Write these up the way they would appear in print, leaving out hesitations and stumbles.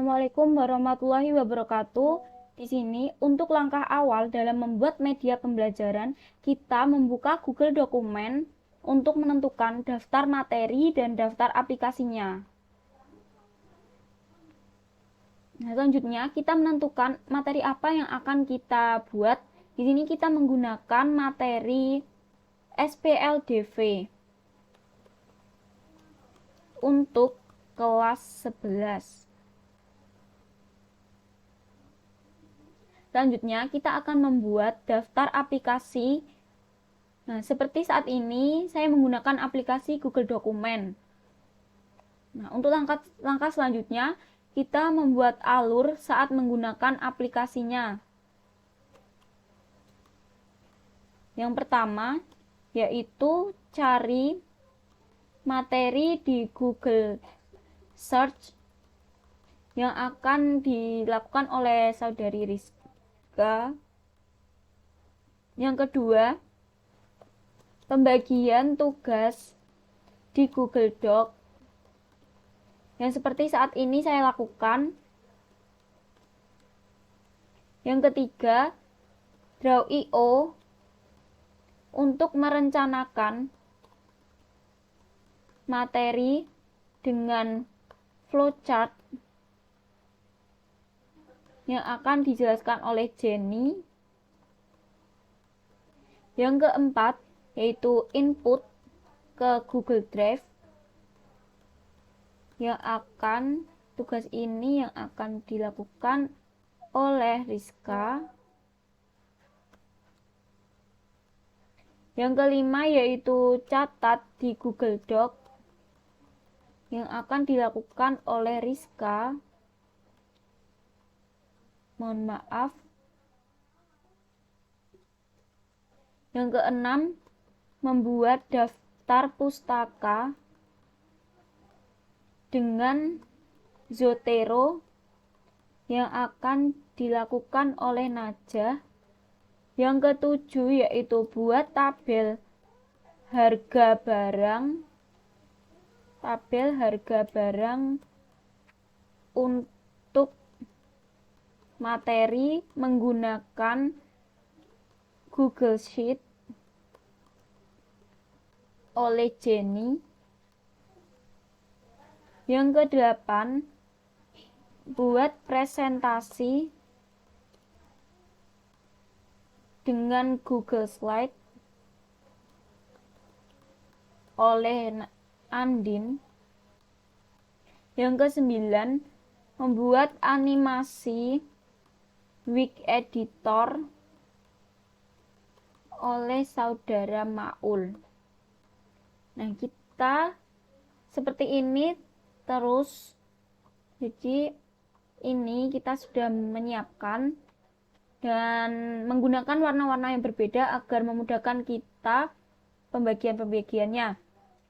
Assalamualaikum warahmatullahi wabarakatuh. Di sini untuk langkah awal dalam membuat media pembelajaran, kita membuka Google Dokumen untuk menentukan daftar materi dan daftar aplikasinya. Nah, selanjutnya kita menentukan materi apa yang akan kita buat. Di sini kita menggunakan materi SPLDV untuk kelas 11. Selanjutnya, kita akan membuat daftar aplikasi. Nah, seperti saat ini, saya menggunakan aplikasi Google Dokumen. Nah, untuk langkah selanjutnya, kita membuat alur saat menggunakan aplikasinya. Yang pertama, yaitu cari materi di Google Search yang akan dilakukan oleh saudari Rizka. Yang kedua, pembagian tugas di Google Doc yang seperti saat ini saya lakukan. Yang ketiga, Draw.io untuk merencanakan materi dengan flowchart yang akan dijelaskan oleh Jenny. Yang keempat, yaitu input ke Google Drive yang akan tugas ini yang akan dilakukan oleh Rizka. Yang kelima, yaitu catat di Google Doc yang akan dilakukan oleh Rizka. Mohon maaf. Yang keenam, membuat daftar pustaka dengan Zotero yang akan dilakukan oleh Najah. Yang ketujuh, yaitu buat tabel harga barang untuk materi menggunakan Google Sheet oleh Jenny. Yang kedelapan, buat presentasi dengan Google Slide oleh Andin. Yang kesembilan, membuat animasi Wig Editor oleh saudara Maul. Nah, kita seperti ini terus. Jadi ini kita sudah menyiapkan dan menggunakan warna-warna yang berbeda agar memudahkan kita pembagian-pembagiannya.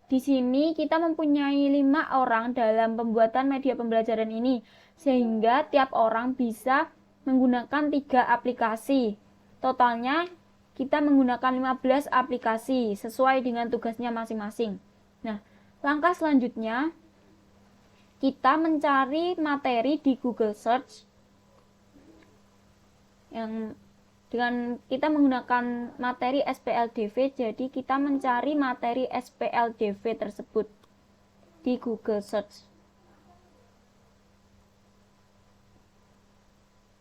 Di sini kita mempunyai 5 orang dalam pembuatan media pembelajaran ini, sehingga tiap orang bisa menggunakan 3 aplikasi. Totalnya kita menggunakan 15 aplikasi sesuai dengan tugasnya masing-masing. Nah, langkah selanjutnya kita mencari materi di Google Search yang dengan kita menggunakan materi SPLDV, jadi kita mencari materi SPLDV tersebut di Google Search.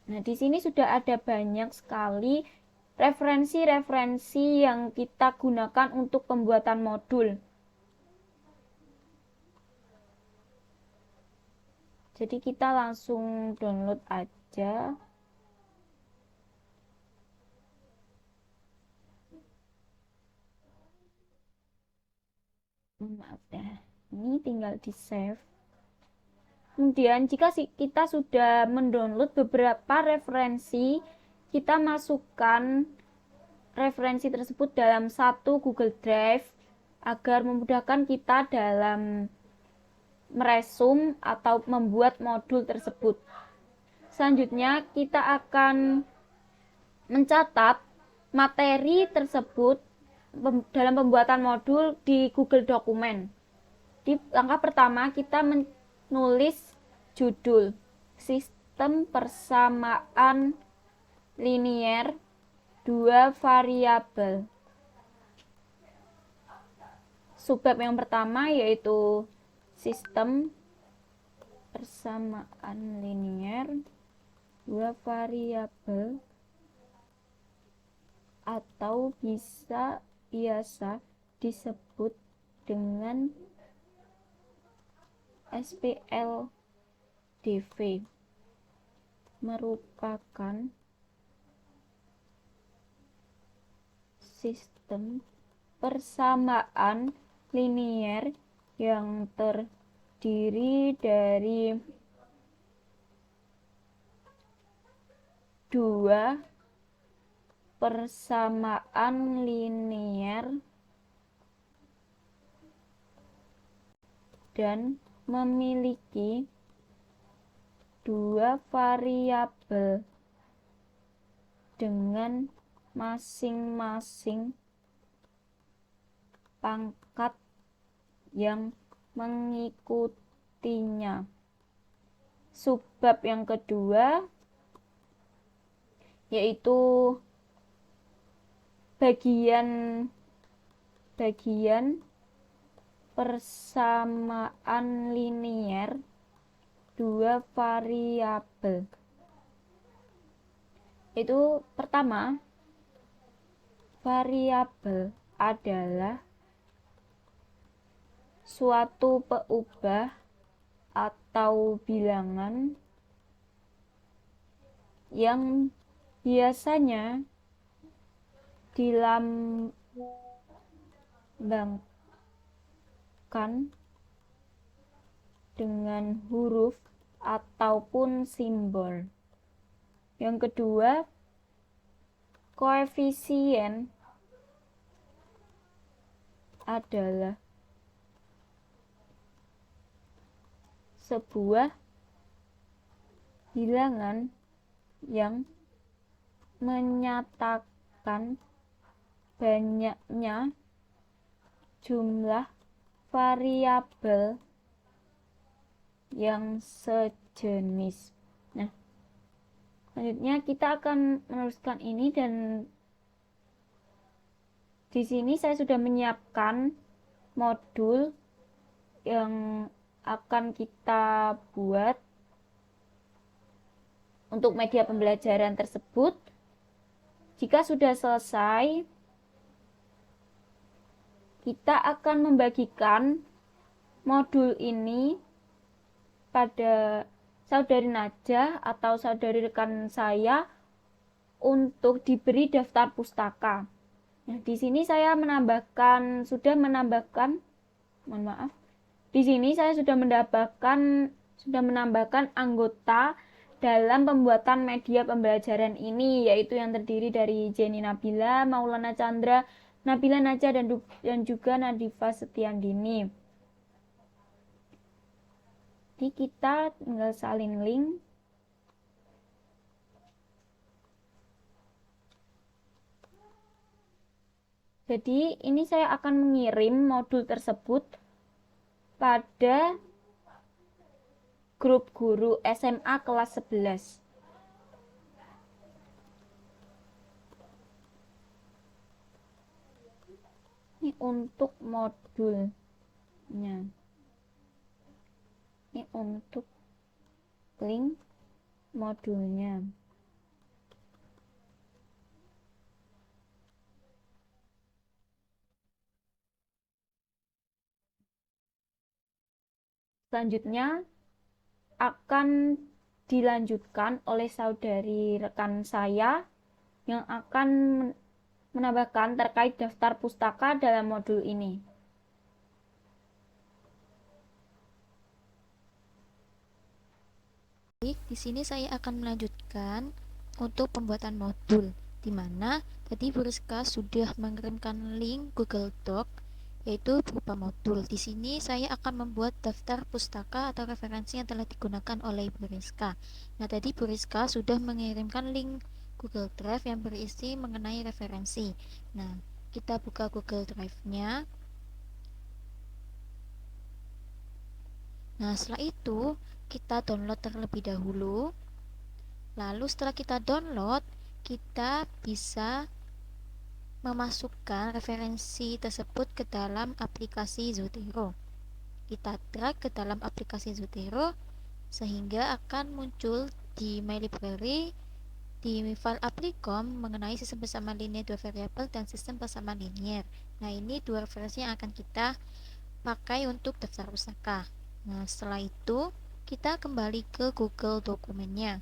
Nah, di sini sudah ada banyak sekali referensi-referensi yang kita gunakan untuk pembuatan modul. Jadi kita langsung download aja. Maaf ya, ini tinggal di save. Kemudian jika kita sudah mendownload beberapa referensi, kita masukkan referensi tersebut dalam satu Google Drive agar memudahkan kita dalam meresum atau membuat modul tersebut. Selanjutnya kita akan mencatat materi tersebut dalam pembuatan modul di Google Dokumen. Di langkah pertama kita menulis judul. sistem persamaan linier dua variabel. Subbab yang pertama yaitu sistem persamaan linier dua variabel atau biasa disebut dengan SPLDV, merupakan sistem persamaan linier yang terdiri dari dua persamaan linier dan memiliki dua variabel dengan masing-masing pangkat yang mengikutinya. Subbab yang kedua yaitu bagian persamaan linier dua variabel. Itu pertama, variabel adalah suatu peubah atau bilangan yang biasanya dilambangkan dengan huruf ataupun simbol. Yang kedua, koefisien adalah sebuah bilangan yang menyatakan banyaknya jumlah variabel yang sejenis. Nah, selanjutnya kita akan meneruskan ini, dan di sini saya sudah menyiapkan modul yang akan kita buat untuk media pembelajaran tersebut. Jika sudah selesai, kita akan membagikan modul ini pada saudari Najah atau saudari rekan saya untuk diberi daftar pustaka. Nah, di sini saya sudah menambahkan, di sini saya sudah menambahkan anggota dalam pembuatan media pembelajaran ini, yaitu yang terdiri dari Jenny Nabila, Maulana Chandra, Nabila Najah, dan juga Nadifa Setiandini. Jadi kita tinggal salin link. Jadi ini saya akan mengirim modul tersebut pada grup guru SMA kelas 11. Ini untuk modulnya. Ini untuk link modulnya. Selanjutnya akan dilanjutkan oleh saudari rekan saya yang akan menambahkan terkait daftar pustaka dalam modul ini. Baik, di sini saya akan melanjutkan untuk pembuatan modul, di mana tadi Bu Rizka sudah mengirimkan link Google Doc yaitu berupa modul. Di sini saya akan membuat daftar pustaka atau referensi yang telah digunakan oleh Bu Rizka. Nah, tadi Bu Rizka sudah mengirimkan link Google Drive yang berisi mengenai referensi. Nah, kita buka Google Drive-nya. Nah, setelah itu kita download terlebih dahulu. Lalu setelah kita download, kita bisa memasukkan referensi tersebut ke dalam aplikasi Zotero. Kita drag ke dalam aplikasi Zotero sehingga akan muncul di My Library di file aplicom mengenai sistem persamaan linear dua variabel dan sistem persamaan linear. Nah, ini dua referensi yang akan kita pakai untuk daftar pustaka. Nah, setelah itu kita kembali ke Google dokumennya.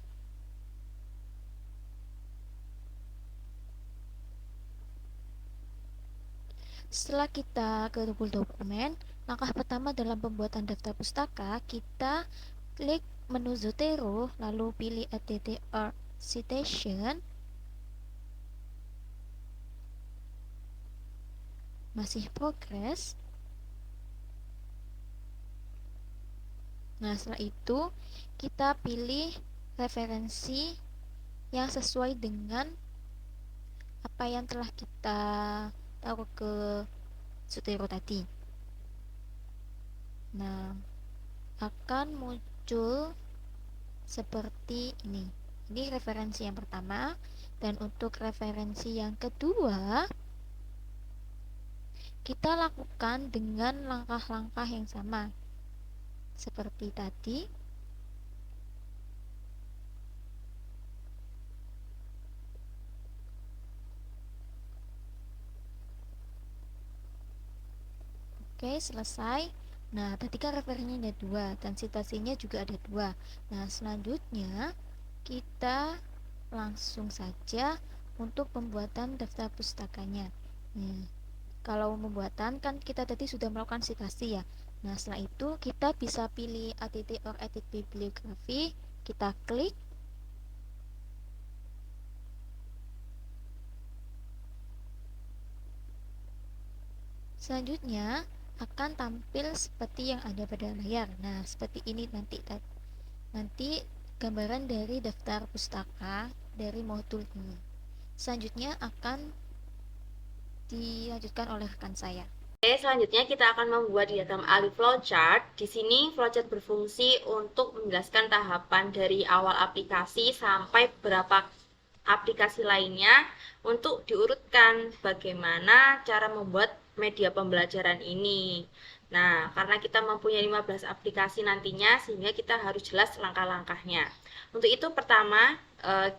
Setelah kita ke Google Dokumen, langkah pertama dalam pembuatan daftar pustaka, kita klik menu Zotero, lalu pilih ATTR Citation, masih progress. Nah, setelah itu kita pilih referensi yang sesuai dengan apa yang telah kita taruh ke Zotero tadi. Nah, akan muncul seperti ini. Ini referensi yang pertama, dan untuk referensi yang kedua kita lakukan dengan langkah-langkah yang sama seperti tadi. Oke, selesai. Nah, tadi kan referensinya ada 2 dan citasinya juga ada 2. Nah, selanjutnya kita langsung saja untuk pembuatan daftar pustakanya. Nah, kalau pembuatan kan kita tadi sudah melakukan citasi ya. Nah, setelah itu kita bisa pilih ATT or edit bibliography, kita klik. Selanjutnya akan tampil seperti yang ada pada layar. Nah, seperti ini nanti gambaran dari daftar pustaka dari modul ini. Selanjutnya akan dilanjutkan oleh rekan saya. Oke, selanjutnya kita akan membuat diagram alih flowchart. Di sini flowchart berfungsi untuk menjelaskan tahapan dari awal aplikasi sampai beberapa aplikasi lainnya untuk diurutkan bagaimana cara membuat media pembelajaran ini. Nah, karena kita mempunyai 15 aplikasi nantinya, sehingga kita harus jelas langkah-langkahnya. Untuk itu, pertama,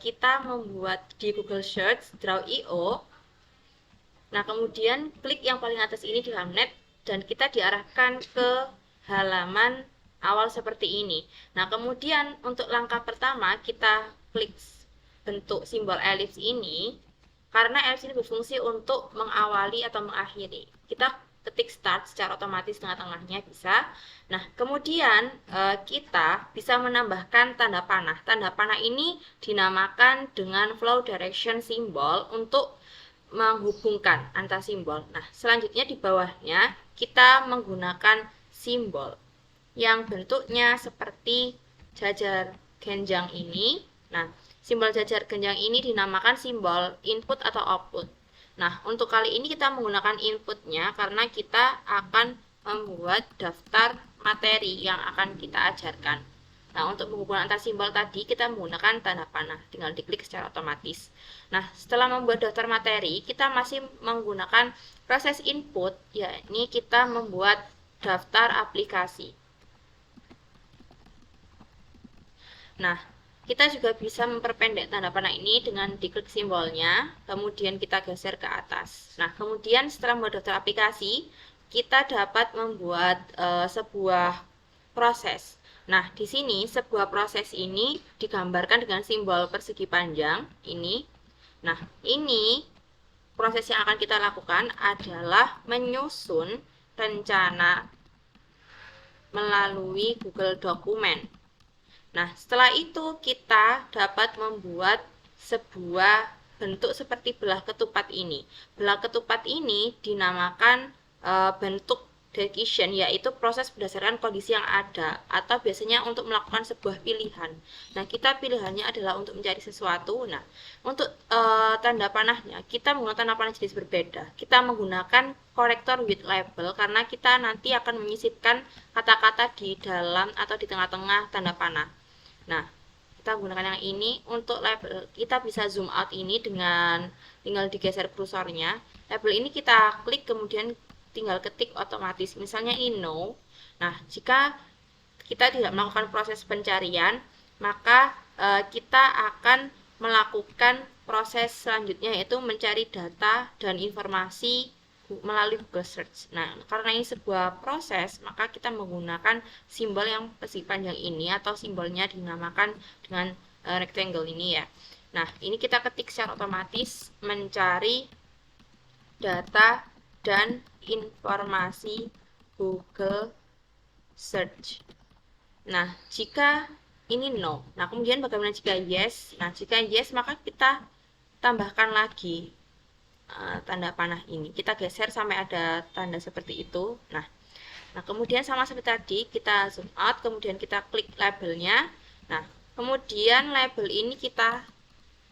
kita membuat di Google Search Draw.io. Nah, kemudian klik yang paling atas ini di Hamnet, dan kita diarahkan ke halaman awal seperti ini. Nah, kemudian untuk langkah pertama, kita klik bentuk simbol elips ini, karena elips ini berfungsi untuk mengawali atau mengakhiri. Kita ketik start secara otomatis tengah-tengahnya bisa. Nah, kemudian kita bisa menambahkan tanda panah. Tanda panah ini dinamakan dengan flow direction symbol untuk menghubungkan antar simbol. Nah, selanjutnya di bawahnya kita menggunakan simbol yang bentuknya seperti jajar genjang ini. Nah, simbol jajar genjang ini dinamakan simbol input atau output. Nah, untuk kali ini kita menggunakan inputnya karena kita akan membuat daftar materi yang akan kita ajarkan. Nah, untuk menghubungkan antar simbol tadi kita menggunakan tanda panah, tinggal diklik secara otomatis. Nah, setelah membuat daftar materi, kita masih menggunakan proses input, yakni kita membuat daftar aplikasi. Nah, kita juga bisa memperpendek tanda panah ini dengan diklik simbolnya, kemudian kita geser ke atas. Nah, kemudian setelah membuat daftar aplikasi, kita dapat membuat sebuah proses. Nah, di sini sebuah proses ini digambarkan dengan simbol persegi panjang ini. Nah, ini proses yang akan kita lakukan adalah menyusun rencana melalui Google Dokumen. Nah, setelah itu kita dapat membuat sebuah bentuk seperti belah ketupat ini. Belah ketupat ini dinamakan bentuk decision, yaitu proses berdasarkan kondisi yang ada atau biasanya untuk melakukan sebuah pilihan. Nah, kita pilihannya adalah untuk mencari sesuatu. Nah, untuk tanda panahnya kita menggunakan tanda panah jenis berbeda. Kita menggunakan korektor with label karena kita nanti akan menyisipkan kata-kata di dalam atau di tengah-tengah tanda panah. Nah, kita gunakan yang ini. Untuk label kita bisa zoom out ini dengan tinggal digeser kursornya. Label ini kita klik kemudian tinggal ketik otomatis, misalnya ini no. Nah, jika kita tidak melakukan proses pencarian, maka kita akan melakukan proses selanjutnya, yaitu mencari data dan informasi melalui Google Search. Nah, karena ini sebuah proses, maka kita menggunakan simbol yang versi panjang ini, atau simbolnya dinamakan dengan rectangle ini ya. Nah, ini kita ketik secara otomatis mencari data dan informasi Google Search. Nah, jika ini no, nah kemudian bagaimana jika yes? Nah, jika yes maka kita tambahkan lagi tanda panah ini. Kita geser sampai ada tanda seperti itu. Nah, kemudian sama seperti tadi kita zoom out, kemudian kita klik labelnya. Nah, kemudian label ini kita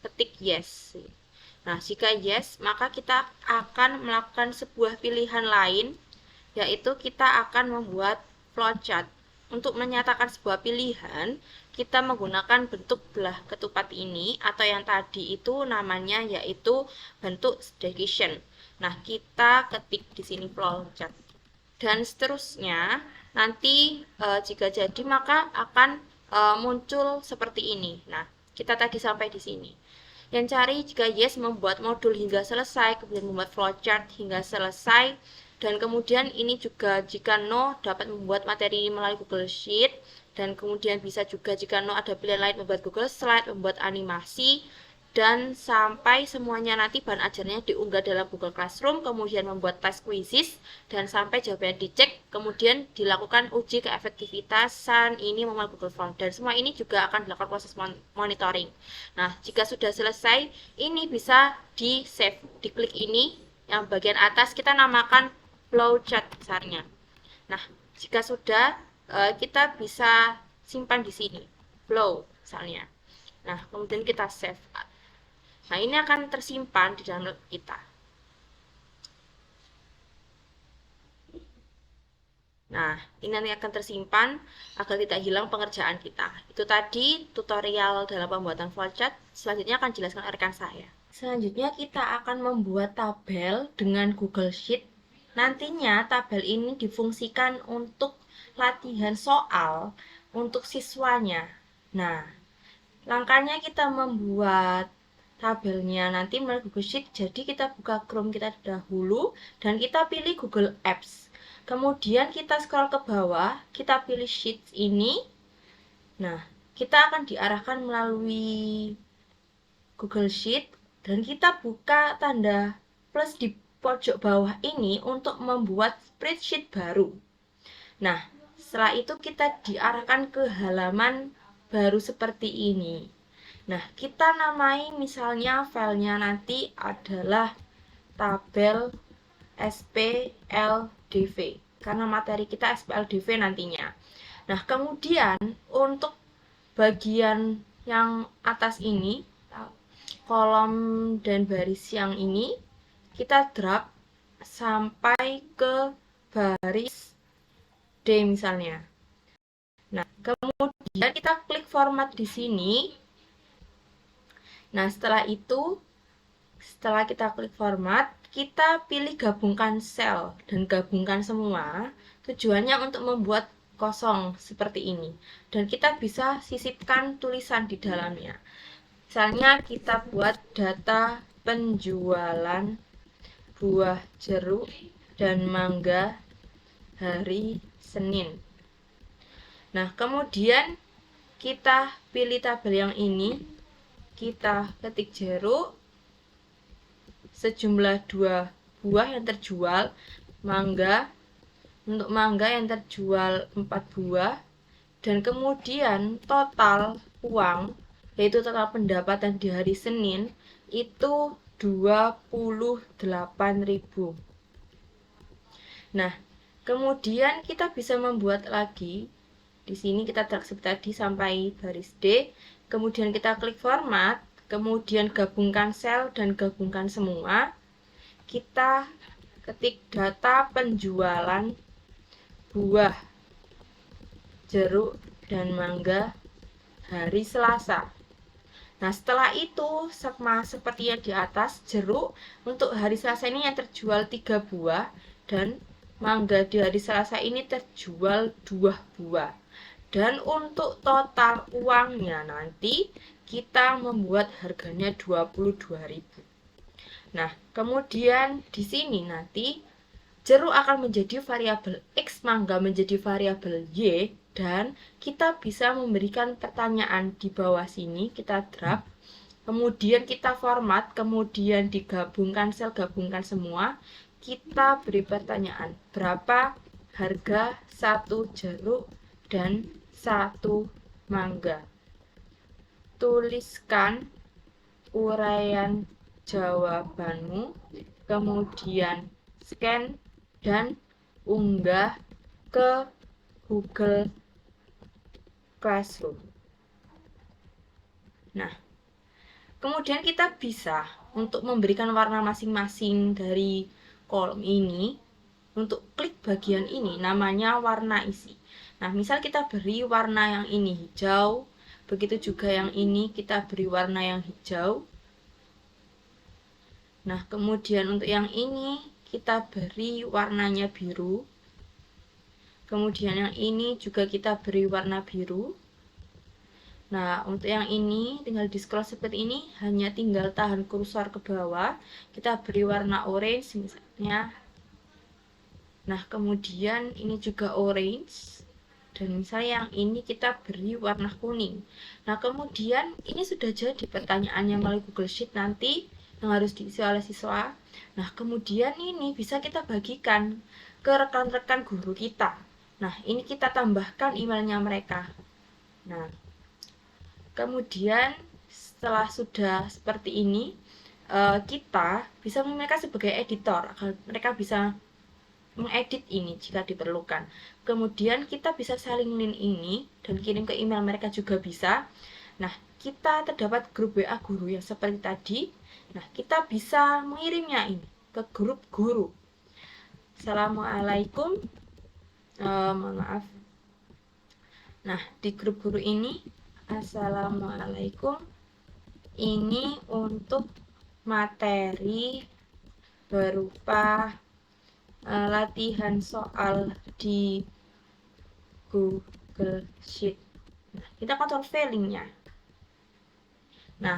ketik yes. Nah, jika yes, maka kita akan melakukan sebuah pilihan lain, yaitu kita akan membuat flowchart. Untuk menyatakan sebuah pilihan, kita menggunakan bentuk belah ketupat ini, atau yang tadi itu namanya yaitu bentuk decision. Nah, kita ketik di sini flowchart. Dan seterusnya, nanti jika jadi maka akan muncul seperti ini. Nah, kita tadi sampai di sini. Yang cari jika yes membuat modul hingga selesai, kemudian membuat flowchart hingga selesai, dan kemudian ini juga jika no dapat membuat materi melalui Google Sheet, dan kemudian bisa juga jika no ada pilihan lain membuat Google Slide, membuat animasi, dan sampai semuanya nanti bahan ajarnya diunggah dalam Google Classroom, kemudian membuat tes quizzes, dan sampai jawabannya dicek, kemudian dilakukan uji keefektivitasan ini melalui Google Form, dan semua ini juga akan dilakukan proses monitoring. Nah, jika sudah selesai, ini bisa di save, diklik ini, yang bagian atas kita namakan flowchart besarnya. Nah, jika sudah, kita bisa simpan di sini, flow misalnya. Nah, kemudian kita save. Nah, ini akan tersimpan di dalam laptop kita. Nah, ini nanti akan tersimpan agar tidak hilang pengerjaan kita. Itu tadi tutorial dalam pembuatan flowchart. Selanjutnya akan dijelaskan oleh rekan saya. Selanjutnya kita akan membuat tabel dengan Google Sheet. Nantinya tabel ini difungsikan untuk latihan soal untuk siswanya. Nah, langkahnya kita membuat tabelnya nanti melalui Google Sheet. Jadi kita buka Chrome kita dahulu dan kita pilih Google Apps. Kemudian kita scroll ke bawah, kita pilih Sheets ini. Nah, kita akan diarahkan melalui Google Sheet dan kita buka tanda plus di pojok bawah ini untuk membuat spreadsheet baru. Nah, setelah itu kita diarahkan ke halaman baru seperti ini. Nah, kita namai misalnya filenya nanti adalah tabel SPLDV, karena materi kita SPLDV nantinya. Nah, kemudian untuk bagian yang atas ini, kolom dan baris yang ini, kita drag sampai ke baris D misalnya. Nah, kemudian kita klik format di sini. Nah, setelah kita klik format, kita pilih gabungkan sel dan gabungkan semua. Tujuannya untuk membuat kosong seperti ini. Dan kita bisa sisipkan tulisan di dalamnya. Misalnya kita buat data penjualan buah jeruk dan mangga hari Senin. Nah, kemudian kita pilih tabel yang ini. Kita ketik jeruk sejumlah 2 buah yang terjual, mangga, untuk mangga yang terjual 4 buah, dan kemudian total uang, yaitu total pendapatan di hari Senin, itu 28.000. Nah, Kemudian kita bisa membuat lagi. Di sini kita drag seperti tadi sampai baris D. Kemudian kita klik format, kemudian gabungkan sel dan gabungkan semua. Kita ketik data penjualan buah, jeruk, dan mangga hari Selasa. Nah, setelah itu sama seperti yang di atas, jeruk untuk hari Selasa ini yang terjual 3 buah dan mangga di hari Selasa ini terjual 2 buah. Dan untuk total uangnya nanti kita membuat harganya 22.000. Nah, kemudian di sini nanti jeruk akan menjadi variabel X, mangga menjadi variabel Y, dan kita bisa memberikan pertanyaan di bawah sini, kita drag, kemudian kita format, kemudian digabungkan sel, gabungkan semua, kita beri pertanyaan, berapa harga satu jeruk dan satu mangga. Tuliskan uraian jawabanmu, kemudian scan dan unggah ke Google Classroom. Nah, kemudian kita bisa untuk memberikan warna masing-masing dari kolom ini, untuk klik bagian ini namanya warna isi. Nah, misal kita beri warna yang ini hijau, begitu juga yang ini kita beri warna yang hijau. Nah, kemudian untuk yang ini kita beri warnanya biru. Kemudian yang ini juga kita beri warna biru. Nah, untuk yang ini tinggal di scroll seperti ini, hanya tinggal tahan kursor ke bawah, kita beri warna orange misalnya. Nah, kemudian ini juga orange. Dan misalnya yang ini kita beri warna kuning. Nah, kemudian ini sudah jadi pertanyaannya melalui Google Sheet nanti yang harus diisi oleh siswa. Nah, kemudian ini bisa kita bagikan ke rekan-rekan guru kita. Nah, ini kita tambahkan emailnya mereka. Nah, kemudian setelah sudah seperti ini, kita bisa memilih sebagai editor agar mereka bisa mengedit ini jika diperlukan. Kemudian kita bisa saling link ini dan kirim ke email mereka juga bisa. Nah, kita terdapat grup WA guru yang seperti tadi. Nah, kita bisa mengirimnya ini ke grup guru. Assalamualaikum. Mohon maaf. Nah, di grup guru ini, Assalamualaikum. Ini untuk materi berupa latihan soal di Google Sheet. Nah, kita kontrol V linknya. Nah,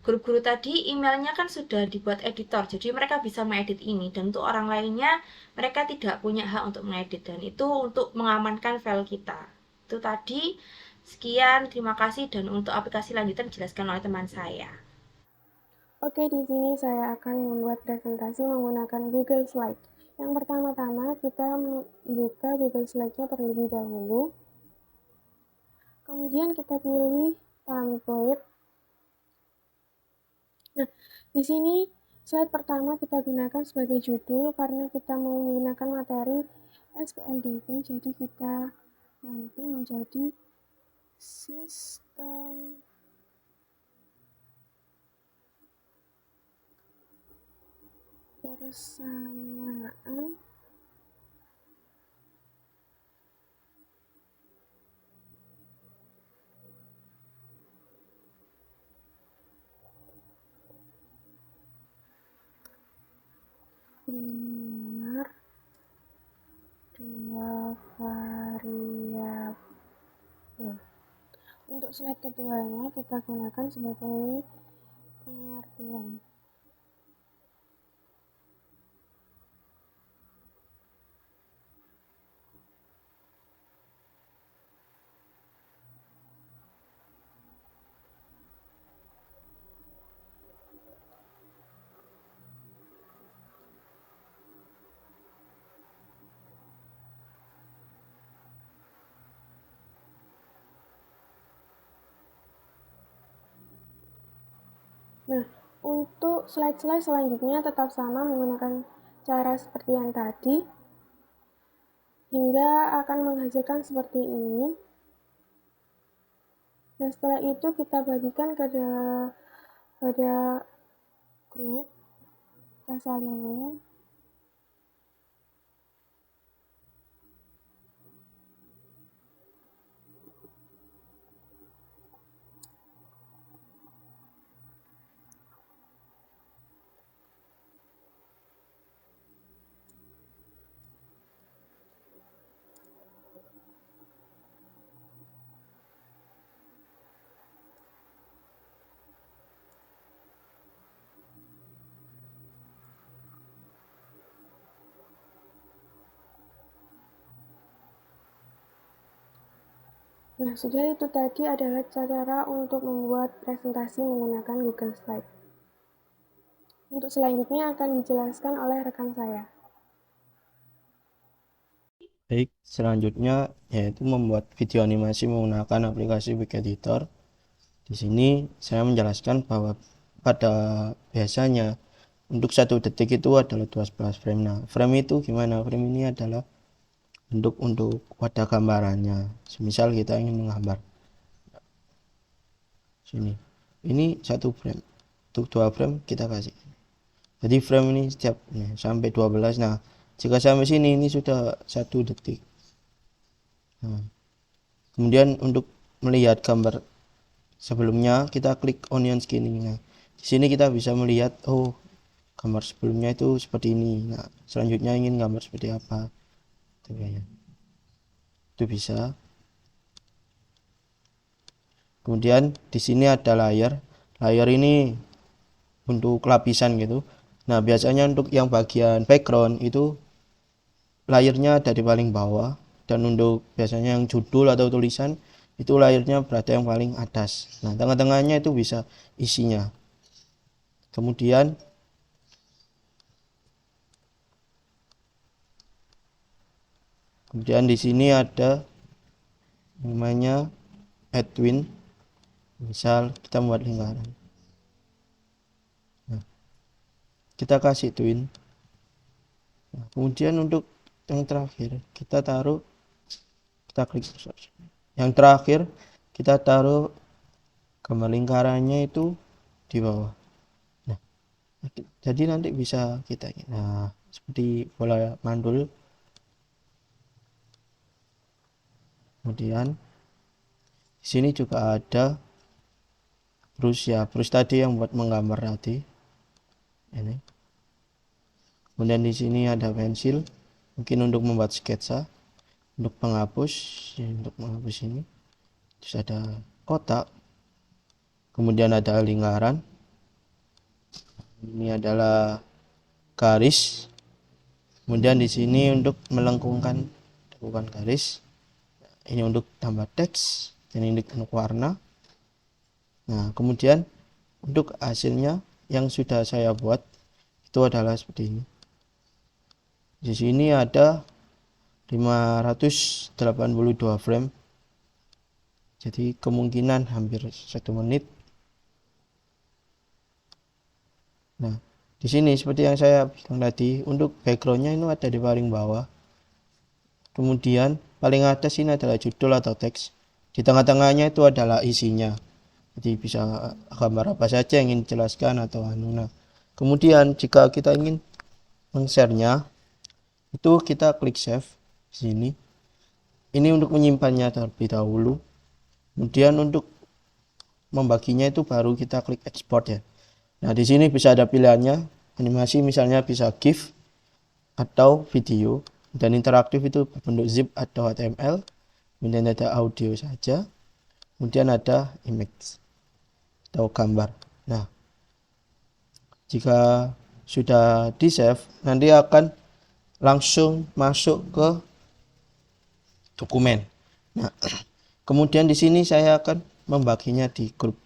guru-guru tadi emailnya kan sudah dibuat editor, jadi mereka bisa mengedit ini. Dan untuk orang lainnya, mereka tidak punya hak untuk mengedit. Dan itu untuk mengamankan file kita. Itu tadi. Sekian, terima kasih. Dan untuk aplikasi lanjutan dijelaskan oleh teman saya. Oke, di sini saya akan membuat presentasi menggunakan Google Slide. Yang pertama-tama kita buka Google Slide-nya terlebih dahulu. Kemudian kita pilih template. Nah, di sini slide pertama kita gunakan sebagai judul karena kita mau menggunakan materi SPLDV, jadi kita nanti menjadi sistem persamaan linear dua variabel. Untuk slide keduanya kita gunakan sebagai pengertian. Nah, untuk slide-slide selanjutnya tetap sama menggunakan cara seperti yang tadi. hingga akan menghasilkan seperti ini. Nah, setelah itu kita bagikan pada grup, kita salin. Nah, sudah itu tadi adalah cara untuk membuat presentasi menggunakan Google Slide. Untuk selanjutnya akan dijelaskan oleh rekan saya. Baik, selanjutnya yaitu membuat video animasi menggunakan aplikasi Wig Editor. Di sini saya menjelaskan bahwa pada biasanya untuk 1 detik itu adalah 12 frame. Nah, frame itu gimana? Frame ini adalah untuk wadah gambarannya. Semisal kita ingin menggambar sini, ini 1 frame, untuk 2 frame kita kasih. Jadi frame ini setiap sampai 12. Nah, jika sampai sini ini sudah 1 detik. Nah, kemudian untuk melihat gambar sebelumnya kita klik onion skinning. Nah, di sini kita bisa melihat gambar sebelumnya itu seperti ini. Nah, selanjutnya ingin gambar seperti apa, itu bisa. Kemudian di sini ada layer ini untuk lapisan gitu. Nah, biasanya untuk yang bagian background itu layernya ada di paling bawah, dan untuk biasanya yang judul atau tulisan itu layernya berada yang paling atas. Nah, tengah-tengahnya itu bisa isinya. Kemudian di sini ada namanya add twin. Misal kita membuat lingkaran. Nah, kita kasih twin. Nah, kemudian untuk yang terakhir kita klik yang terakhir kita taruh gambar lingkarannya itu di bawah. Nah, jadi nanti bisa kita seperti bola mandul. Kemudian di sini juga ada brush tadi yang buat menggambar tadi ini. Kemudian di sini ada pensil, mungkin untuk membuat sketsa. Untuk penghapus, untuk menghapus ini terus ada kotak, kemudian ada lingkaran, ini adalah garis, kemudian di sini untuk melengkungkan garis, ini untuk tambah teks, ini untuk warna. Nah, kemudian untuk hasilnya yang sudah saya buat itu adalah seperti ini. Di sini ada 582 frame, jadi kemungkinan hampir 1 menit. Nah, di sini seperti yang saya bilang tadi, untuk backgroundnya itu ada di paling bawah. Kemudian paling atas ini adalah judul atau teks. Di tengah-tengahnya itu adalah isinya. Jadi bisa gambar apa saja yang ingin dijelaskan atau nah. Kemudian jika kita ingin men-share-nya, itu kita klik save di sini. Ini untuk menyimpannya terlebih dahulu. Kemudian untuk membaginya itu baru kita klik export ya. Nah, di sini bisa ada pilihannya, animasi misalnya bisa GIF atau video, dan interaktif itu bentuk zip atau HTML. Kemudian ada audio saja, kemudian ada image atau gambar. Nah, jika sudah di save, nanti akan langsung masuk ke dokumen. Nah, kemudian di sini saya akan membaginya di grup.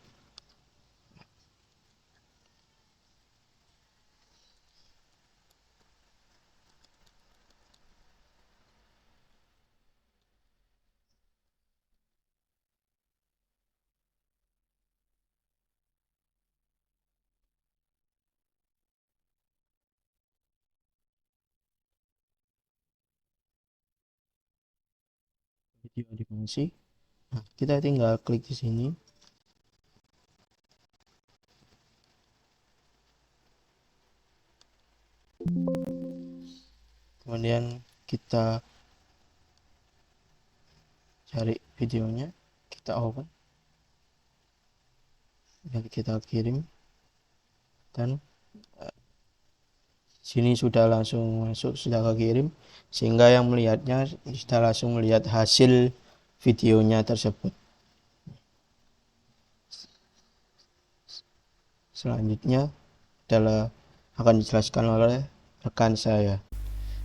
video animasi. Nah, kita tinggal klik di sini. Kemudian kita cari videonya, kita open, dan kita kirim, dan sini sudah langsung masuk, sudah kekirim, sehingga yang melihatnya sudah langsung melihat hasil videonya tersebut. Selanjutnya adalah akan dijelaskan oleh rekan saya.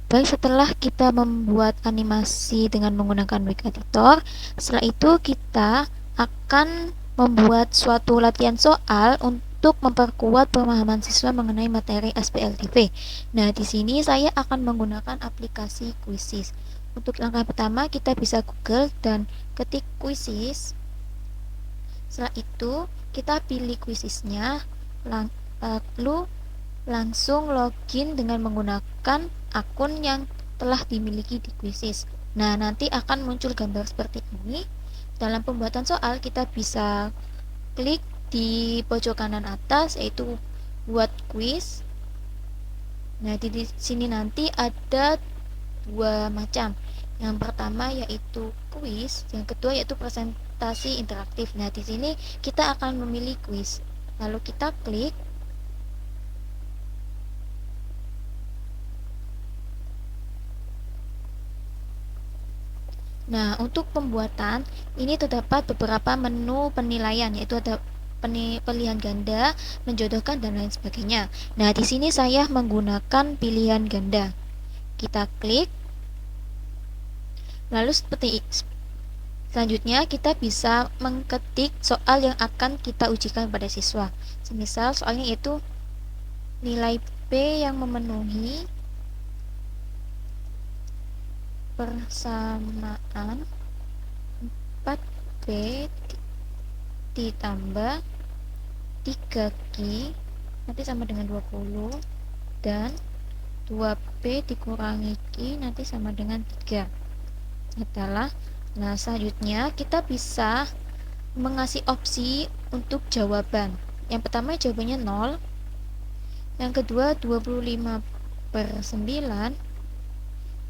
Baik, setelah kita membuat animasi dengan menggunakan Wake Editor, setelah itu kita akan membuat suatu latihan soal untuk memperkuat pemahaman siswa mengenai materi SPLDV. Nah, di sini saya akan menggunakan aplikasi Quizzes. Untuk langkah pertama, kita bisa Google dan ketik Quizzes. Setelah itu, kita pilih Quizzesnya, lalu langsung login dengan menggunakan akun yang telah dimiliki di Quizzes. Nah, nanti akan muncul gambar seperti ini. Dalam pembuatan soal, kita bisa klik di pojok kanan atas, yaitu buat quiz. Nah, di sini nanti ada dua macam. Yang pertama yaitu quiz, yang kedua yaitu presentasi interaktif. Nah, di sini kita akan memilih quiz. Lalu kita klik. Nah, untuk pembuatan ini terdapat beberapa menu penilaian, yaitu ada pilihan ganda, menjodohkan, dan lain sebagainya. Nah, di sini saya menggunakan pilihan ganda. Kita klik. Lalu selanjutnya kita bisa mengetik soal yang akan kita ujikan pada siswa. Semisal soalnya yaitu nilai P yang memenuhi persamaan 4P ditambah 3Q nanti sama dengan 20 dan 2P dikurangi Q nanti sama dengan 3 adalah. Nah, selanjutnya kita bisa mengasih opsi untuk jawaban. Yang pertama jawabannya 0, yang kedua 25/9,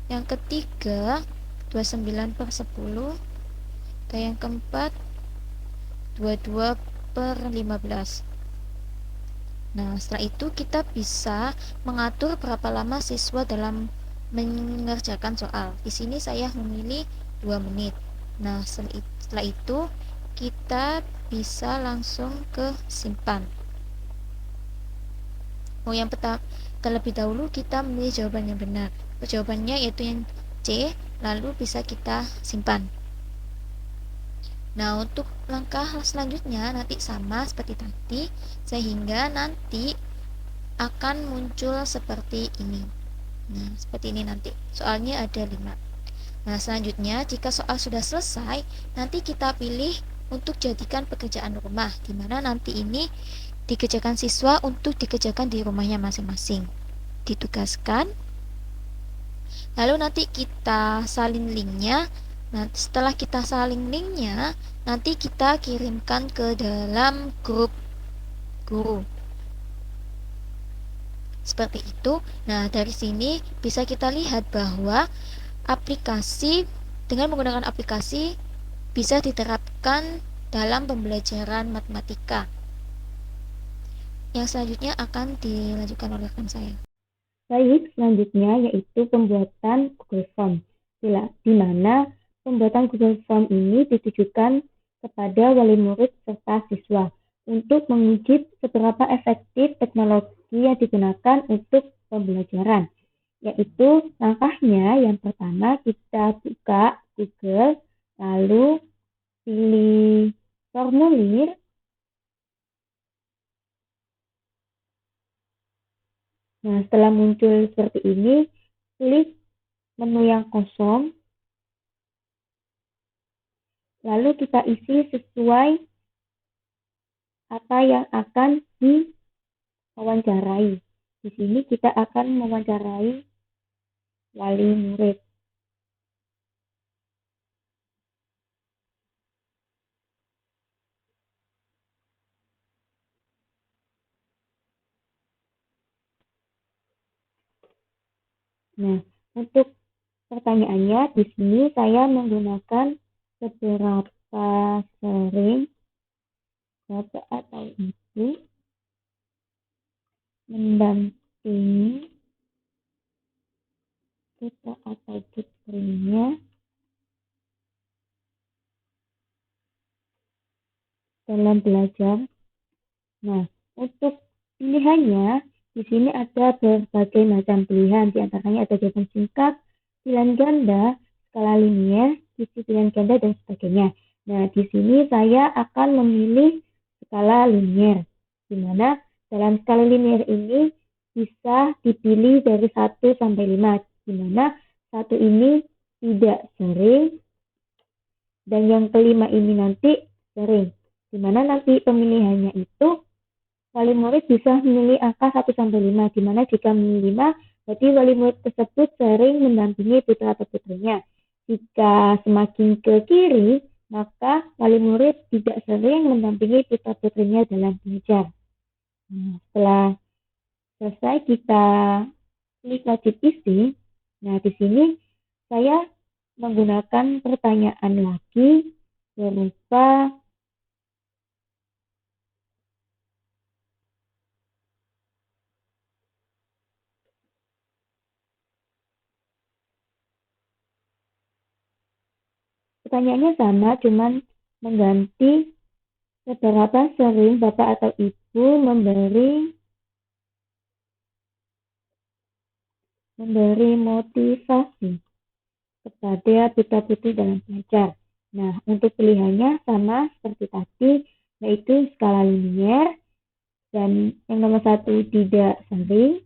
yang ketiga 29/10, dan yang keempat 22/15. Nah, setelah itu kita bisa mengatur berapa lama siswa dalam mengerjakan soal. Di sini saya memilih 2 menit. Nah, setelah itu kita bisa langsung ke simpan. Yang pertama, terlebih dahulu kita memilih jawaban yang benar. Jawabannya yaitu yang C, lalu bisa kita simpan. Nah, untuk langkah selanjutnya nanti sama seperti tadi, sehingga nanti akan muncul seperti ini. Nah, seperti ini nanti. Soalnya ada 5. Nah, selanjutnya jika soal sudah selesai, nanti kita pilih untuk jadikan pekerjaan rumah, di mana nanti ini dikerjakan siswa untuk dikerjakan di rumahnya masing-masing. Ditugaskan. Lalu nanti kita salin linknya. Nah, setelah kita salin linknya, nanti kita kirimkan ke dalam grup guru. Seperti itu. Nah, dari sini bisa kita lihat bahwa dengan menggunakan aplikasi bisa diterapkan dalam pembelajaran matematika. Yang selanjutnya akan dilanjutkan oleh rekan saya. Baik, selanjutnya yaitu pembuatan Google Form. Di mana pembuatan Google Form ini ditujukan kepada wali murid serta siswa untuk menguji seberapa efektif teknologi yang digunakan untuk pembelajaran. Yaitu langkahnya yang pertama kita buka Google, lalu pilih formulir. Nah, setelah muncul seperti ini, klik menu yang kosong, lalu kita isi sesuai apa yang akan diwawancarai. Di sini kita akan mewawancarai wali murid. Nah, untuk pertanyaannya di sini saya menggunakan seberapa sering bapak atau ibu mendampingi putra atau putrinya dalam belajar. Nah, untuk pilihannya di sini ada berbagai macam pilihan, di antaranya ada jawaban singkat, pilihan ganda, skala linier, isi pilihan ganda, dan sebagainya. Nah, di sini saya akan memilih skala linier, di mana dalam skala linier ini bisa dipilih dari 1 sampai 5, di mana 1 ini tidak sering, dan yang kelima ini nanti sering. Di mana nanti pemilihannya itu wali murid bisa memilih angka 1 sampai 5, di mana jika memilih 5, berarti wali murid tersebut sering mendampingi putra atau putrinya. Jika semakin ke kiri, maka wali murid tidak sering mendampingi putra putrinya dalam belajar. Nah, setelah selesai kita klik wajib isi. Nah, di sini saya menggunakan pertanyaan lagi berupa pertanyaannya sama, cuman mengganti seberapa sering bapak atau ibu memberi motivasi kepada putra putri dalam belajar. Nah, untuk pilihannya sama seperti tadi, yaitu skala linier, dan yang nomor 1 tidak sering,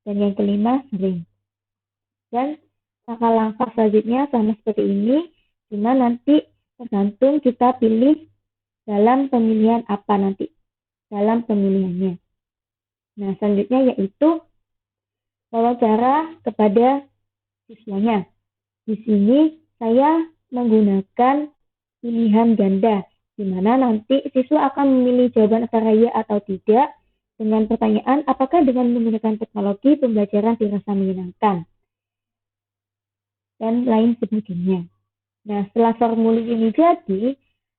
dan yang kelima sering. Dan langkah-langkah selanjutnya sama seperti ini, cuma nanti tergantung kita pilih dalam pemilihan apa nanti, dalam pemilihannya. Nah, selanjutnya yaitu wawancara kepada siswanya. Di sini saya menggunakan pilihan ganda, di mana nanti siswa akan memilih jawaban antara ya atau tidak dengan pertanyaan apakah dengan menggunakan teknologi pembelajaran dirasa menyenangkan dan lain sebagainya. Nah, setelah formulir ini jadi,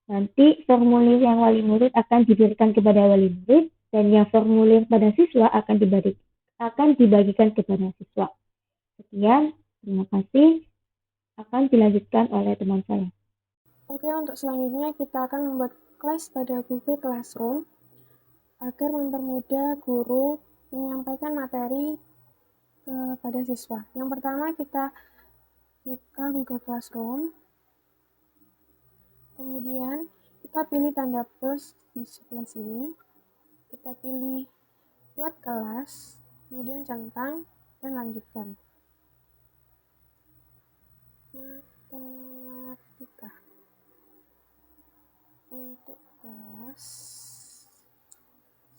nanti formulir yang wali murid akan diberikan kepada wali murid dan yang formulir pada siswa akan dibagikan kepada siswa. Sekian, terima kasih. Akan dilanjutkan oleh teman saya. Oke, untuk selanjutnya kita akan membuat kelas pada Google Classroom agar mempermudah guru menyampaikan materi kepada siswa. Yang pertama kita buka Google Classroom, kemudian kita pilih tanda plus di sebelah sini, kita pilih buat kelas, kemudian centang, dan lanjutkan. Matematika untuk kelas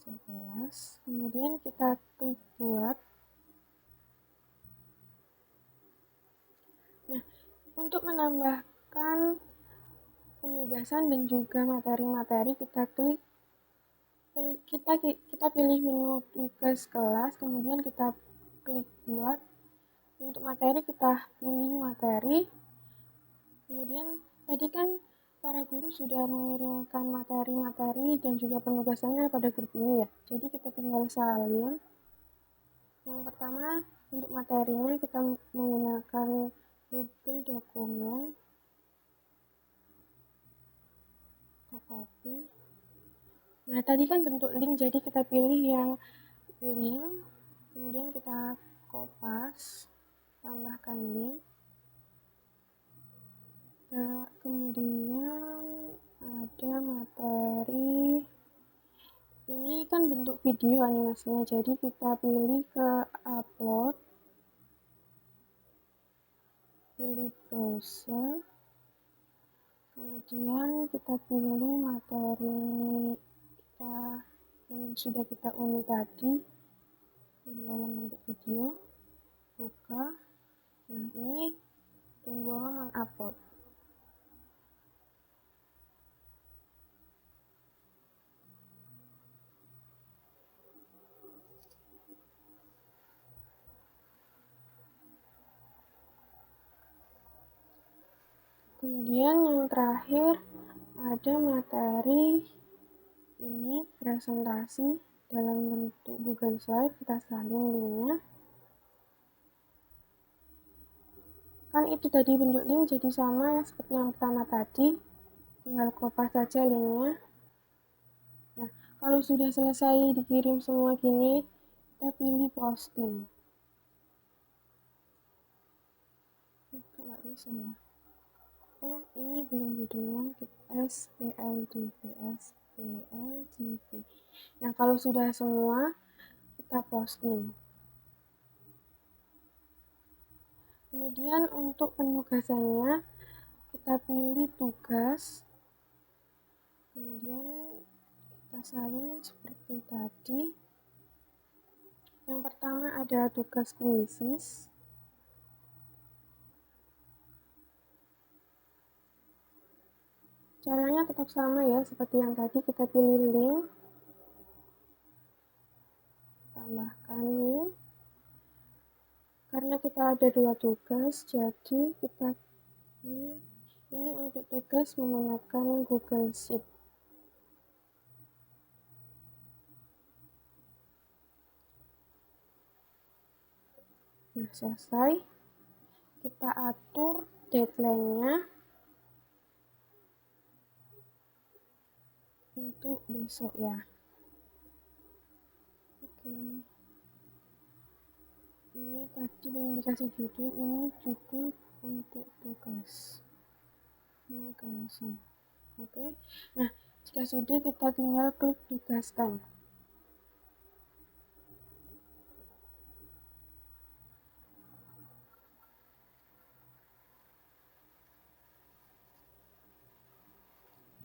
11, kemudian kita klik buat. Nah, untuk menambahkan penugasan dan juga materi-materi, kita pilih menu tugas kelas, kemudian kita klik buat. Untuk materi kita pilih materi, kemudian tadi kan para guru sudah mengirimkan materi-materi dan juga penugasannya pada grup ini ya, jadi kita tinggal salin. Yang pertama untuk materinya kita menggunakan Google Dokumen, kita copy. Nah, tadi kan bentuk link, jadi kita pilih yang link, kemudian kita kopas, tambahkan link. Nah, kemudian ada materi, ini kan bentuk video animasinya, jadi kita pilih ke upload, pilih browser, kemudian kita pilih materi kita yang sudah kita unduh tadi dalam bentuk video, buka. Nah, ini tunggu mengupload. Kemudian yang terakhir ada materi ini presentasi dalam bentuk Google Slide, kita salin linknya. Kan itu tadi bentuk link jadi sama ya seperti yang pertama tadi, tinggal kopas saja linknya. Nah, kalau sudah selesai dikirim semua gini, kita pilih posting. Nggak bisa ya. Oh, ini belum judulnya, SPLDV. Nah, kalau sudah semua, kita posting. Kemudian untuk penugasannya, kita pilih tugas. Kemudian kita salin seperti tadi. Yang pertama ada tugas kuisis. Caranya tetap sama ya, seperti yang tadi, kita pilih link, tambahkan link. Karena kita ada 2 tugas, jadi kita ini untuk tugas menggunakan Google Sheet. Nah, selesai. Kita atur deadline-nya untuk besok ya. Oke. Ini tadi belum dikasih judul, ini judul untuk tugas. Oke. Nah, jika sudah kita tinggal klik tugaskan.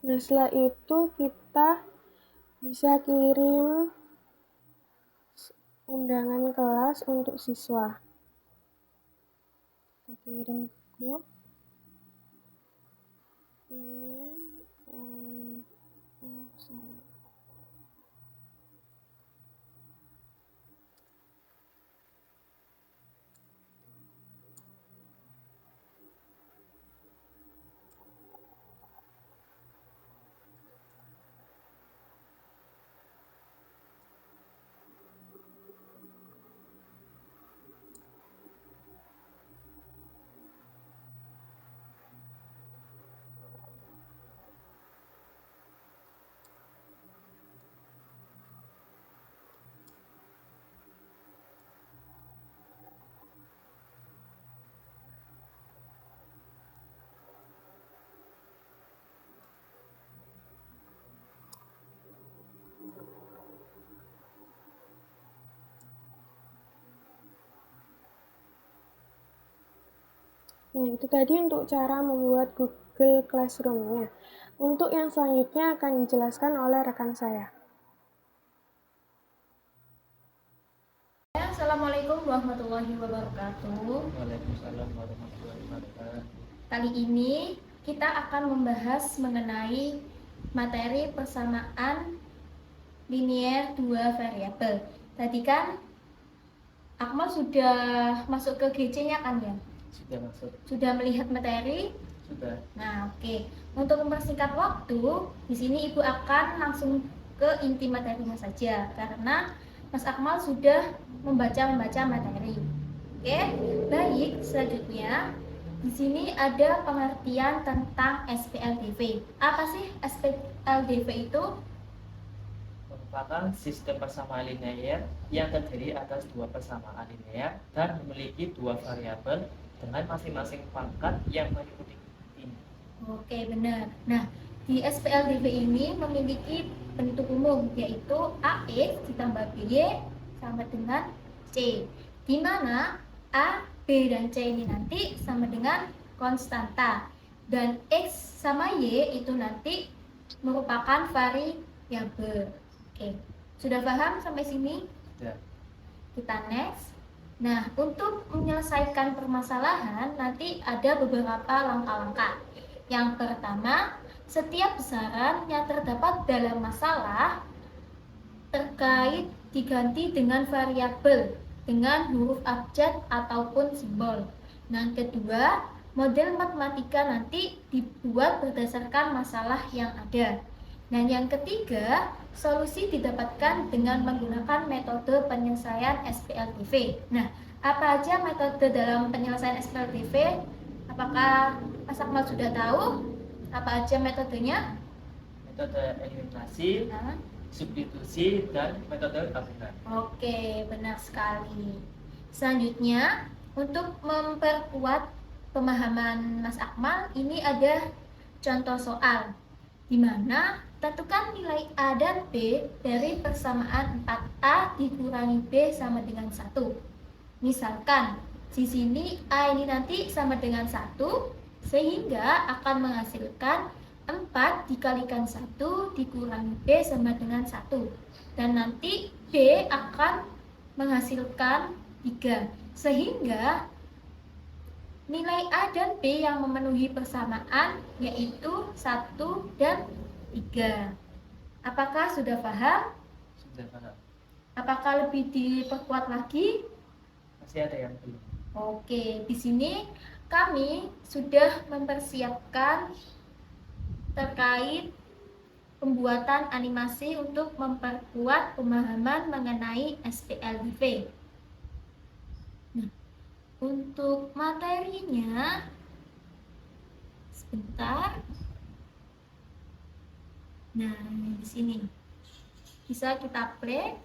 Nah, setelah itu kita bisa kirim undangan kelas untuk siswa. Kita kirim ke grup. Salah. Nah, itu tadi untuk cara membuat Google Classroom-nya. Untuk yang selanjutnya akan dijelaskan oleh rekan saya. Assalamualaikum warahmatullahi wabarakatuh. Waalaikumsalam warahmatullahi wabarakatuh. Kali ini kita akan membahas mengenai materi persamaan linier dua variabel. Tadi kan Akmal sudah masuk ke GC-nya kan ya? Sudah masuk? Sudah melihat materi? Sudah. Nah, oke. Untuk mempersingkat waktu, di sini Ibu akan langsung ke inti materinya saja karena Mas Akmal sudah membaca materi. Oke, baik. Selanjutnya, di sini ada pengertian tentang SPLDV. Apa sih SPLDV itu? Merupakan sistem persamaan linear yang terdiri atas 2 persamaan linear dan memiliki 2 variabel dengan masing-masing pangkat yang mengikuti ini. Oke, benar. Nah, di SPLDV ini memiliki bentuk umum yaitu AX ditambah BY sama dengan C, di mana A, B, dan C ini nanti sama dengan konstanta dan X sama Y itu nanti merupakan variabel. Oke, sudah paham sampai sini? Sudah. Kita next. Nah, untuk menyelesaikan permasalahan nanti ada beberapa langkah-langkah. Yang pertama, setiap besaran yang terdapat dalam masalah terkait diganti dengan variabel dengan huruf abjad ataupun simbol. Nah, kedua, model matematika nanti dibuat berdasarkan masalah yang ada. Dan yang ketiga, solusi didapatkan dengan menggunakan metode penyelesaian SPLTV. Nah, apa aja metode dalam penyelesaian SPLTV? Apakah Mas Akmal sudah tahu? Apa aja metodenya? Metode eliminasi, Nah, substitusi, dan metode gabungan. oke, benar sekali. Selanjutnya, untuk memperkuat pemahaman Mas Akmal, ini ada contoh soal, di mana tentukan nilai A dan B dari persamaan 4A dikurangi B sama dengan 1. Misalkan, di sini A ini nanti sama dengan 1, sehingga akan menghasilkan 4 dikalikan 1 dikurangi B sama dengan 1. Dan nanti B akan menghasilkan 3. Sehingga nilai A dan B yang memenuhi persamaan yaitu 1 dan 3. Apakah sudah paham? Sudah paham? Apakah lebih diperkuat lagi? Masih ada yang belum. Oke, di sini kami sudah mempersiapkan terkait pembuatan animasi untuk memperkuat pemahaman mengenai SPLTV. Nah, untuk materinya, sebentar. Nah, di sini bisa kita play.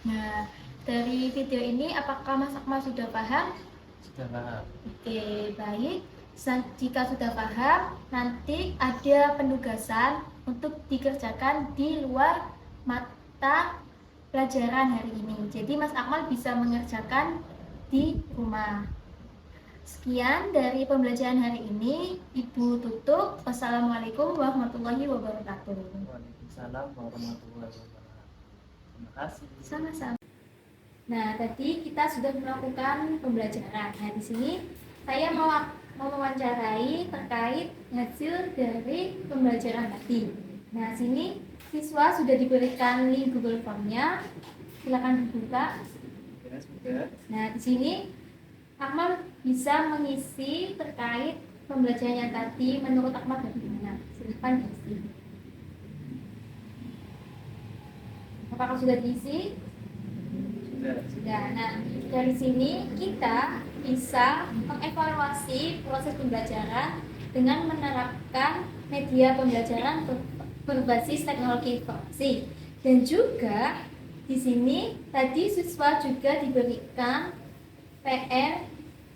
Nah, dari video ini apakah Mas Akmal sudah paham? Sudah paham. Oke, baik. Jika sudah paham, nanti ada penugasan untuk dikerjakan di luar mata pelajaran hari ini. Jadi Mas Akmal bisa mengerjakan di rumah. Sekian dari pembelajaran hari ini. Ibu tutup. Wassalamualaikum warahmatullahi wabarakatuh. Waalaikumsalam warahmatullahi wabarakatuh. Terima kasih. Sama-sama. Nah, tadi kita sudah melakukan pembelajaran. Nah, di sini saya mau mewawancarai terkait hasil dari pembelajaran tadi. Nah, sini siswa sudah diberikan link Google Form-nya. Silakan dibuka. Ya, sudah. Nah, di sini Akmal bisa mengisi terkait pembelajarannya tadi menurut Akmal bagaimana. Silakan diisi. Apakah sudah diisi? Sudah. Nah, dari sini kita bisa mengevaluasi proses pembelajaran dengan menerapkan media pembelajaran berbasis teknologi informasi. Dan juga di sini tadi siswa juga diberikan PR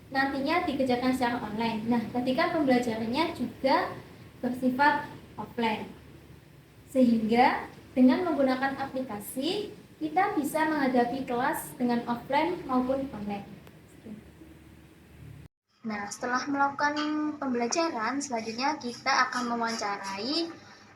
nantinya dikerjakan secara online. Nah, ketika pembelajarannya juga bersifat offline. Sehingga dengan menggunakan aplikasi, kita bisa menghadapi kelas dengan offline maupun online. Nah, setelah melakukan pembelajaran, selanjutnya kita akan mewawancarai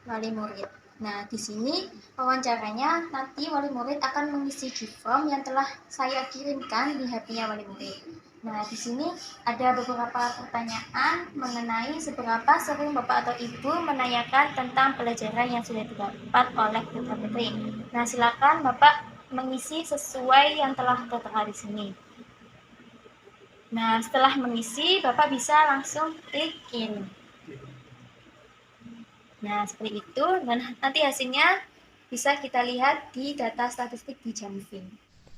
wali murid. Nah, di sini wawancaranya nanti wali murid akan mengisi di form yang telah saya kirimkan di HP-nya wali murid. Nah, di sini ada beberapa pertanyaan mengenai seberapa sering Bapak atau Ibu menanyakan tentang pelajaran yang sudah didapat oleh putra-putri. Nah, silakan Bapak mengisi sesuai yang telah tertera di sini. Nah, setelah mengisi, Bapak bisa langsung klik in. Nah, seperti itu, dan nanti hasilnya bisa kita lihat di data statistik di Jamfin.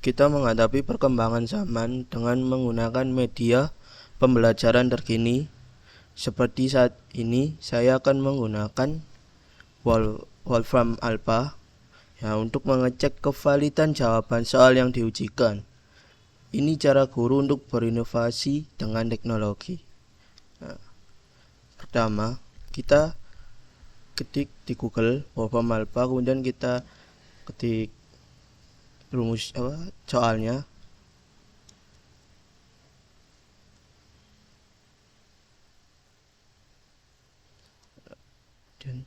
Kita menghadapi perkembangan zaman dengan menggunakan media pembelajaran terkini. Seperti saat ini, saya akan menggunakan Wolfram Alpha ya, untuk mengecek kevalidan jawaban soal yang diujikan. Ini cara guru untuk berinovasi dengan teknologi. Nah, pertama, kita ketik di Google Wolfram Alpha, kemudian kita ketik rumus soalnya. Dan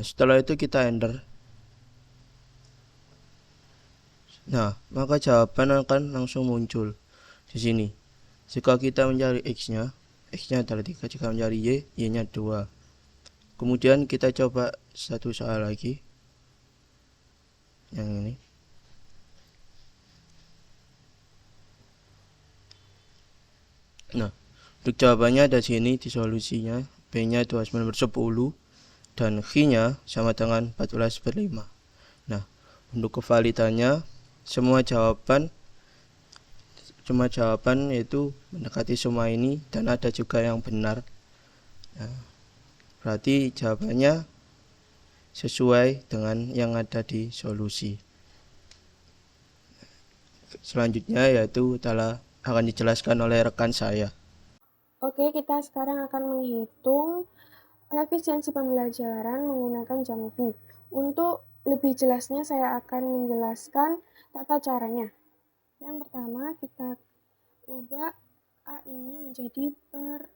setelah itu kita enter. Nah, maka jawaban akan langsung muncul di sini. Jika kita mencari X-nya adalah 3. Jika mencari Y-nya 2. Kemudian kita coba satu soal lagi. Yang ini. Nah, untuk jawabannya ada sini di solusinya. B-nya 29/10 dan Q-nya sama dengan 14/5. Nah, untuk kevalidannya semua jawaban yaitu mendekati semua ini dan ada juga yang benar. Nah, berarti jawabannya sesuai dengan yang ada di solusi. Selanjutnya yaitu akan dijelaskan oleh rekan saya. Oke, kita sekarang akan menghitung efisiensi pembelajaran menggunakan Jamfi. Untuk lebih jelasnya saya akan menjelaskan tata caranya. Yang pertama, kita ubah A ini menjadi pertanyaan.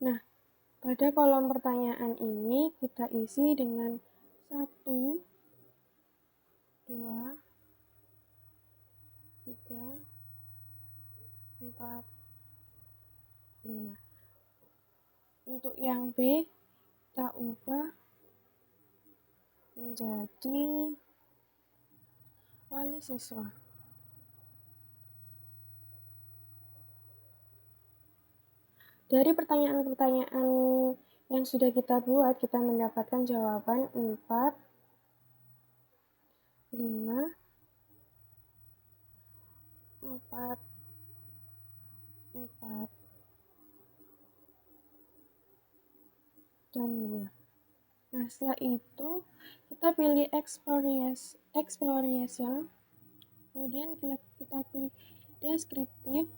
Nah, pada kolom pertanyaan ini kita isi dengan 1, 2, 3, 4, 5. Untuk yang B, kita ubah menjadi wali siswa. Dari pertanyaan-pertanyaan yang sudah kita buat, kita mendapatkan jawaban 4, 5, 4, 4, dan 5. Nah, setelah itu kita pilih exploration, kemudian kita klik deskriptif.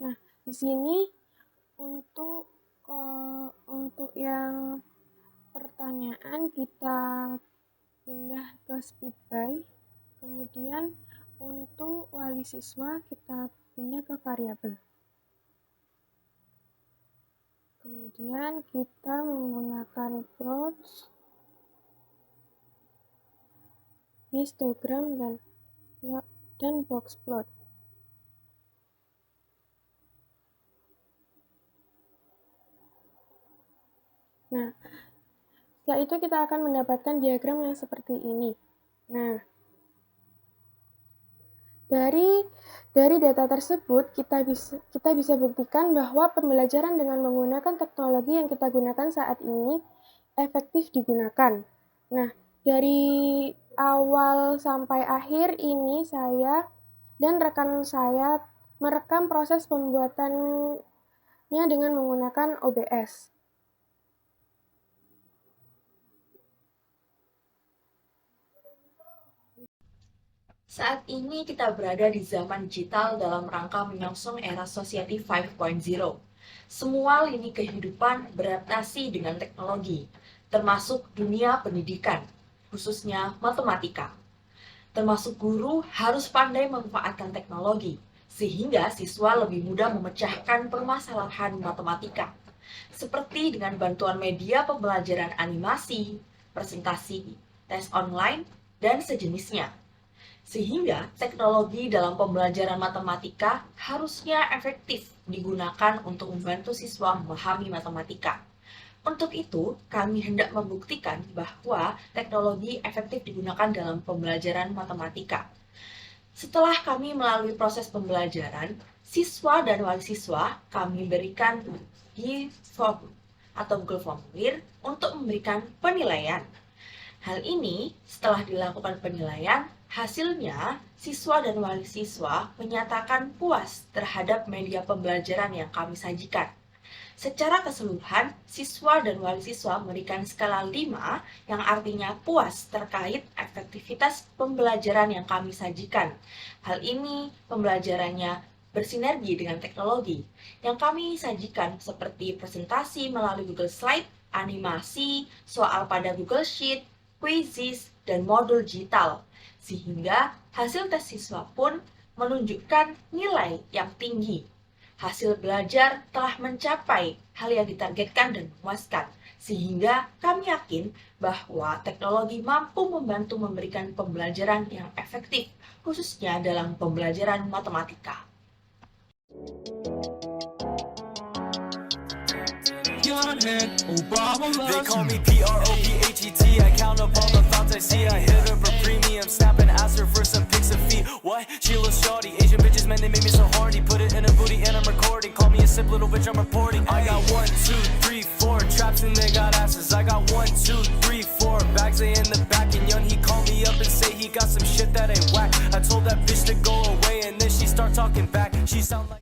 Nah, di sini untuk yang pertanyaan kita pindah ke speed by, kemudian untuk wali siswa kita pindah ke variabel. Kemudian kita menggunakan plot, histogram, dan box plot. Nah, setelah itu kita akan mendapatkan diagram yang seperti ini. Nah, dari data tersebut kita bisa buktikan bahwa pembelajaran dengan menggunakan teknologi yang kita gunakan saat ini efektif digunakan. Nah, dari awal sampai akhir ini saya dan rekan saya merekam proses pembuatannya dengan menggunakan OBS. Saat ini kita berada di zaman digital dalam rangka menyongsong era Society 5.0. Semua lini kehidupan beradaptasi dengan teknologi, termasuk dunia pendidikan, khususnya matematika. Termasuk guru harus pandai memanfaatkan teknologi, sehingga siswa lebih mudah memecahkan permasalahan matematika. Seperti dengan bantuan media pembelajaran animasi, presentasi, tes online, dan sejenisnya. Sehingga teknologi dalam pembelajaran matematika harusnya efektif digunakan untuk membantu siswa memahami matematika. Untuk itu, kami hendak membuktikan bahwa teknologi efektif digunakan dalam pembelajaran matematika. Setelah kami melalui proses pembelajaran, siswa dan wali siswa kami berikan di form atau Google Formulir untuk memberikan penilaian. Hal ini setelah dilakukan penilaian, hasilnya siswa dan wali siswa menyatakan puas terhadap media pembelajaran yang kami sajikan. Secara keseluruhan, siswa dan wali siswa memberikan skala 5 yang artinya puas terkait efektivitas pembelajaran yang kami sajikan. Hal ini pembelajarannya bersinergi dengan teknologi yang kami sajikan seperti presentasi melalui Google Slide, animasi, soal pada Google Sheet, quizzes, dan modul digital. Sehingga hasil tes siswa pun menunjukkan nilai yang tinggi. Hasil belajar telah mencapai hal yang ditargetkan dan memuaskan, sehingga kami yakin bahwa teknologi mampu membantu memberikan pembelajaran yang efektif, khususnya dalam pembelajaran matematika. They call me PROPHET. I count up all the thoughts I see. I hit her for premium, snap and ask her for some pics of feet. What? She looks shawty. Asian bitches, man, they make me so horny. Put it in a booty and I'm recording. Call me a simp little bitch, I'm reporting. I got 1, 2, 3, 4 traps and they got asses. I got 1, 2, 3, 4 bags they in the back. And young, he called me up and say he got some shit that ain't whack. I told that bitch to go away and then she start talking back. She sound like